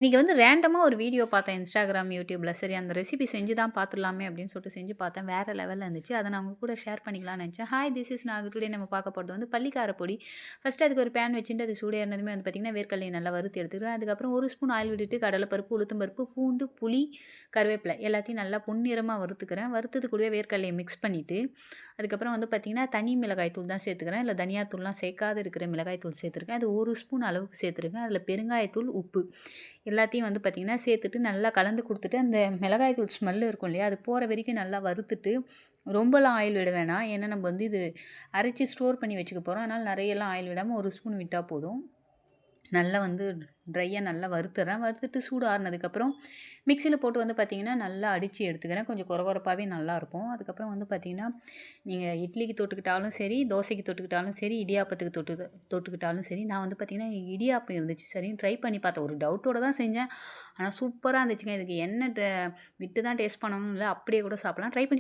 இன்னைக்கு வந்து ரேண்டமா ஒரு வீடியோ பார்த்தேன் Instagram, YouTubeல. சரி அந்த ரெசிபி செஞ்சு தான் பார்த்துடலாமே அப்படின்னு சொல்லிட்டு செஞ்சு பார்த்தேன். வேற லெவல்ல இருந்துச்சு. அத நான் உங்க கூட ஷேர் பண்ணிக்கலாம்னு நெனச்சேன். Hi this is Nagu. Today நம்ம பார்க்க போறது வந்து பள்ளிக்கார பொடி. ஃபர்ஸ்ட்டு அதுக்கு ஒரு பேன் வச்சுட்டு அது சூடு ஏறுனதுமே வந்து பார்த்தீங்கன்னா, வேர்க்கடலைய நல்லா வறுத்து எடுத்துக்கிறேன். அதுக்கப்புறம் 1 ஸ்பூன் ஆயில் விட்டுட்டு கடலைப்பருப்பு, உளுத்தம் பருப்பு, பூண்டு, புளி, கருவேப்பிலை எல்லாத்தையும் நல்லா பொன்னிறமா வறுத்துக்கிறேன். வறுத்தது கூடவே வேர்க்கடலைய மிக்ஸ் பண்ணிட்டு, அதுக்கப்புறம் வந்து பார்த்தீங்கன்னா, தனி மிளகாய் தூள் தான் சேர்த்துக்கிறேன். இல்ல தனியா தூள்லாம் சேர்க்காத இருக்கிற மிளகாய் தூள் சேர்த்துருக்கேன். அது 1 ஸ்பூன் அளவுக்கு சேர்த்துருக்கேன். அதில பெருங்காயத்தூள், உப்பு எல்லாத்தையும் வந்து பார்த்திங்கன்னா சேர்த்துட்டு நல்லா கலந்து கொடுத்துட்டு அந்த மிளகாய் தூள் ஸ்மெல் இருக்கும் இல்லையா அது போகிற வரைக்கும் நல்லா வறுத்துட்டு ரொம்பலாம் ஆயில் விட வேணாம் ஏன்னா நம்ம வந்து இது அரைச்சி ஸ்டோர் பண்ணி வச்சுக்க போகிறோம் அதனால் நிறையெல்லாம் ஆயில் விடாமல் 1 ஸ்பூன் விட்டால் போதும் நல்லா வந்து ட்ரையாக நல்லா வறுத்துறேன் வறுத்துட்டு சூடு ஆறுனதுக்கப்புறம் மிக்சியில் போட்டு வந்து பார்த்திங்கன்னா நல்லா அடித்து எடுத்துக்கிறேன் கொஞ்சம் கொரகொரப்பாகவே நல்லாயிருக்கும் அதுக்கப்புறம் வந்து பார்த்திங்கன்னா நீங்கள் இட்லிக்கு தொட்டுக்கிட்டாலும் சரி தோசைக்கு தொட்டுக்கிட்டாலும் சரி இடியாப்பத்துக்கு தொட்டுக்கிட்டாலும் சரி நான் வந்து பார்த்திங்கன்னா இடியாப்பம் இருந்துச்சு சரின்னு ட்ரை பண்ணி பார்த்தேன் ஒரு டவுட்டோடு தான் செஞ்சேன் ஆனால் சூப்பராக இருந்துச்சுங்க இதுக்கு எண்ணெய் விட்டு தான் டேஸ்ட் பண்ணணும் இல்லை அப்படியே கூட சாப்பிட்லாம் ட்ரை பண்ணி